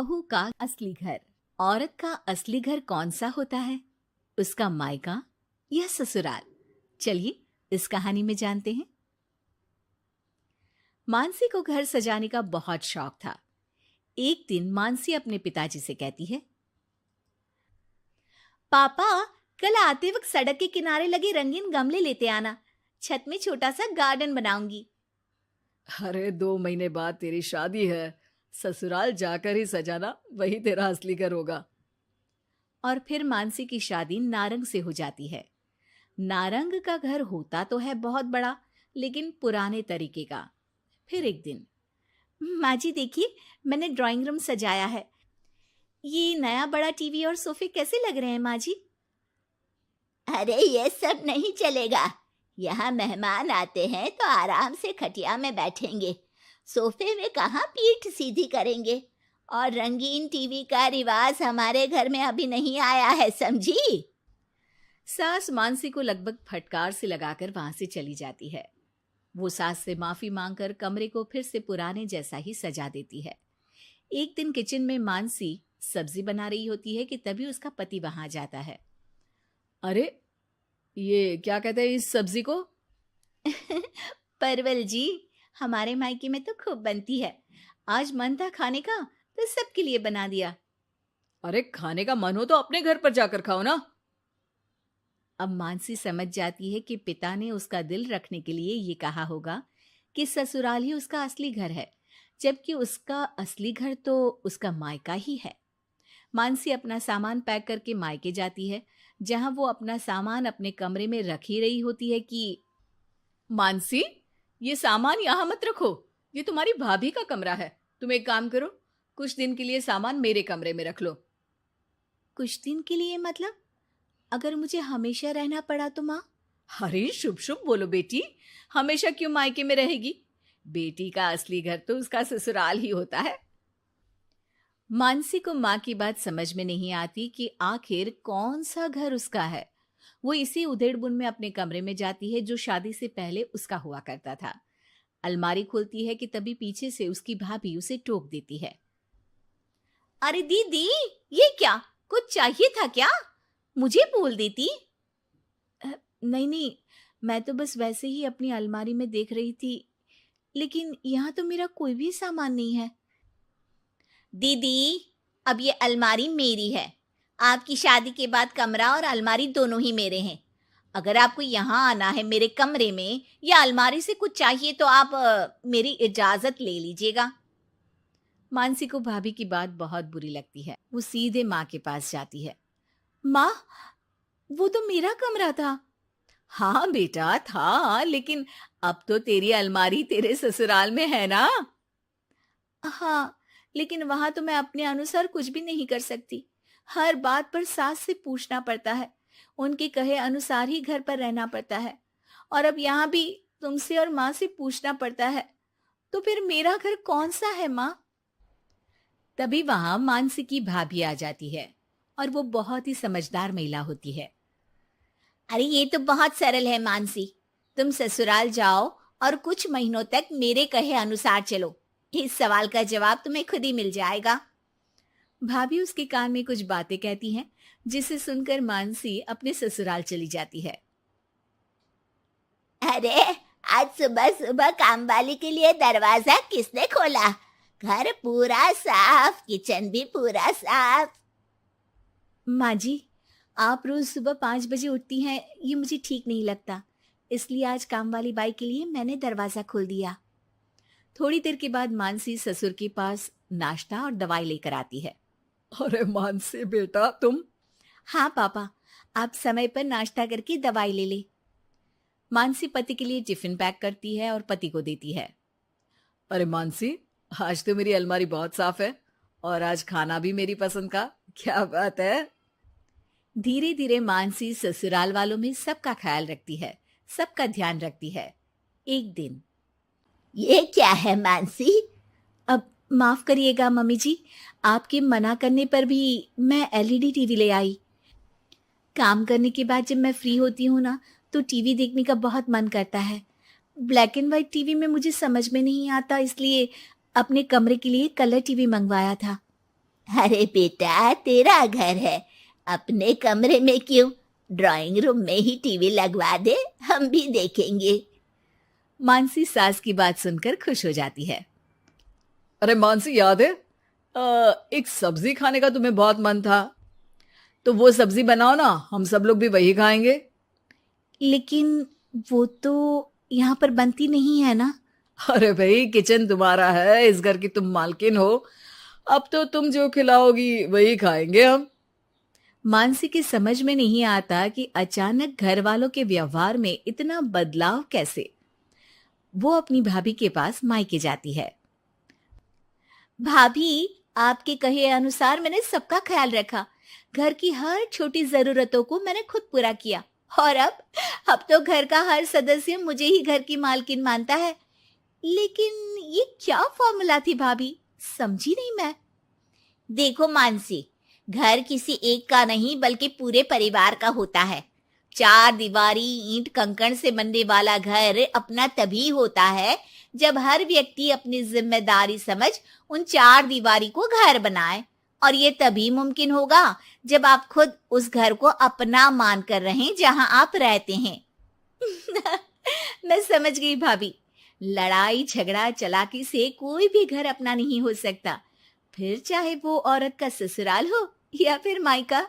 बहू का असली घर। औरत का असली घर कौन सा होता है? उसका मायका या ससुराल? चलिए इस कहानी में जानते हैं। मानसी को घर सजाने का बहुत शौक था। एक दिन मानसी अपने पिताजी से कहती है, पापा, कल आते वक्त सड़क के किनारे लगे रंगीन गमले लेते आना, छत में छोटा सा गार्डन बनाऊंगी। अरे 2 महीने बाद तेरी शादी है, ससुराल जाकर ही सजाना, वही तेरा असली घर होगा। और फिर मानसी की शादी नारंग से हो जाती है। नारंग का घर होता तो है बहुत बड़ा, लेकिन पुराने तरीके का। फिर एक दिन, माँ जी देखिए, मैंने ड्राइंग रूम सजाया है। ये नया बड़ा टीवी और सोफे कैसे लग रहे हैं माँ जी? अरे ये सब नहीं चलेगा। यहाँ मेहमान आते हैं तो आराम से खटिया में बैठेंगे, सोफे में कहाँ पीठ सीधी करेंगे। और रंगीन टीवी का रिवाज हमारे घर में अभी नहीं आया है, समझी? सास मानसी को लगभग फटकार से लगाकर वहां से चली जाती है। वो सास से माफी मांगकर कमरे को फिर से पुराने जैसा ही सजा देती है। एक दिन किचन में मानसी सब्जी बना रही होती है कि तभी उसका पति वहां जाता है। अरे ये क्या कहते हैं इस सब्जी को? परवल जी, हमारे मायके में तो खूब बनती है। आज मन था खाने का तो सबके लिए बना दिया। अरे खाने का मन हो तो अपने घर पर जाकर खाओ ना। अब मानसी समझ जाती है कि पिता ने उसका दिल रखने के लिए ये कहा होगा कि ससुराल ही उसका असली घर है, जबकि उसका असली घर तो उसका मायका ही है। मानसी अपना सामान पैक करके मायके जाती है, जहां वो अपना सामान अपने कमरे में रख ही रही होती है कि मानसी, ये सामान यहाँ मत रखो, ये तुम्हारी भाभी का कमरा है। तुम एक काम करो, कुछ दिन के लिए सामान मेरे कमरे में रख लो। कुछ दिन के लिए मतलब? अगर मुझे हमेशा रहना पड़ा तो माँ? अरे शुभ शुभ बोलो बेटी, हमेशा क्यों मायके में रहेगी? बेटी का असली घर तो उसका ससुराल ही होता है। मानसी को माँ की बात समझ में नहीं आती कि आखिर कौन सा घर उसका है। वो इसी उधेड़-बुन में अपने कमरे में जाती है जो शादी से पहले उसका हुआ करता था। अलमारी खोलती है कि तभी पीछे से उसकी भाभी उसे टोक देती है। अरे दीदी, ये क्या? कुछ चाहिए था क्या? मुझे बोल देती। नहीं नहीं, मैं तो बस वैसे ही अपनी अलमारी में देख रही थी, लेकिन यहाँ तो मेरा कोई भी सामान नहीं है। दीदी, अब ये अलमारी मेरी है। आपकी शादी के बाद कमरा और अलमारी दोनों ही मेरे हैं। अगर आपको यहाँ आना है मेरे कमरे में या अलमारी से कुछ चाहिए तो आप मेरी इजाजत ले लीजिएगा। मानसी को भाभी की बात बहुत बुरी लगती है। वो सीधे माँ के पास जाती है। माँ, वो तो मेरा कमरा था। हाँ बेटा था, लेकिन अब तो तेरी अलमारी तेरे ससुराल में है ना। हाँ, लेकिन वहां तो मैं अपने अनुसार कुछ भी नहीं कर सकती। हर बात पर सास से पूछना पड़ता है। उनके कहे अनुसार ही घर पर रहना पड़ता है। और अब यहाँ भी तुमसे और माँ से पूछना पड़ता है। तो फिर मेरा घर कौन सा है माँ? तभी वहां मानसी की भाभी आ जाती है और वो बहुत ही समझदार महिला होती है। अरे ये तो बहुत सरल है मानसी। तुम ससुराल जाओ और कुछ महीनों तक मेरे कहे अनुसार चलो। इस सवाल का जवाब तुम्हें खुद ही मिल जाएगा। भाभी उसके कान में कुछ बातें कहती हैं, जिसे सुनकर मानसी अपने ससुराल चली जाती है। अरे आज सुबह सुबह काम वाली के लिए दरवाजा किसने खोला? घर पूरा साफ, किचन भी पूरा साफ। माँ जी, आप रोज सुबह 5 बजे उठती हैं, ये मुझे ठीक नहीं लगता। इसलिए आज काम वाली बाई के लिए मैंने दरवाजा खोल दिया। थोड़ी देर के बाद मानसी ससुर के पास नाश्ता और दवाई लेकर आती है। अरे मानसी बेटा तुम। हाँ पापा, आप समय पर नाश्ता करके दवाई ले ले। मानसी पति के लिए टिफिन पैक करती है और पति को देती है। अरे मानसी, आज तो मेरी अलमारी बहुत साफ है और आज खाना भी मेरी पसंद का। क्या बात है। धीरे धीरे मानसी ससुराल वालों में सबका ख्याल रखती है, सबका ध्यान रखती है। एक दिन, ये क्या है मानसी? अब माफ करिएगा मम्मी जी, आपके मना करने पर भी मैं एलईडी टीवी ले आई। काम करने के बाद जब मैं फ्री होती हूँ ना, तो टीवी देखने का बहुत मन करता है। ब्लैक एंड व्हाइट टीवी में मुझे समझ में नहीं आता, इसलिए अपने कमरे के लिए कलर टीवी मंगवाया था। अरे बेटा, तेरा घर है, अपने कमरे में क्यों? ड्राइंग रूम में ही टीवी लगवा दे, हम भी देखेंगे। मानसी सास की बात सुनकर खुश हो जाती है। अरे मानसी, याद है एक सब्जी खाने का तुम्हें बहुत मन था, तो वो सब्जी बनाओ ना, हम सब लोग भी वही खाएंगे। लेकिन वो तो यहाँ पर बनती नहीं है ना। अरे भाई, किचन तुम्हारा है, इस घर की तुम मालकिन हो, अब तो तुम जो खिलाओगी वही खाएंगे हम। मानसी की समझ में नहीं आता कि अचानक घर वालों के व्यवहार में इतना बदलाव कैसे। वो अपनी भाभी के पास मायके जाती है। भाभी, आपके कहे अनुसार मैंने सबका ख्याल रखा। घर की हर छोटी जरूरतों को मैंने खुद पूरा किया। और अब तो घर का हर सदस्य मुझे ही घर की मालकिन मानता है। लेकिन ये क्या फॉर्मूला थी भाभी, समझी नहीं मैं। देखो मानसी, घर किसी एक का नहीं बल्कि पूरे परिवार का होता है। चार दीवारी ईंट कंकड़ से बनने वाला घर अपना तभी होता है जब हर व्यक्ति अपनी जिम्मेदारी समझ उन चार दीवारी को घर बनाए। और ये तभी मुमकिन होगा जब आप खुद उस घर को अपना मान कर रहें जहां आप रहते हैं। मैं समझ गई भाभी। लड़ाई झगड़ा चालाकी से कोई भी घर अपना नहीं हो सकता, फिर चाहे वो औरत का ससुराल हो या फिर मायका।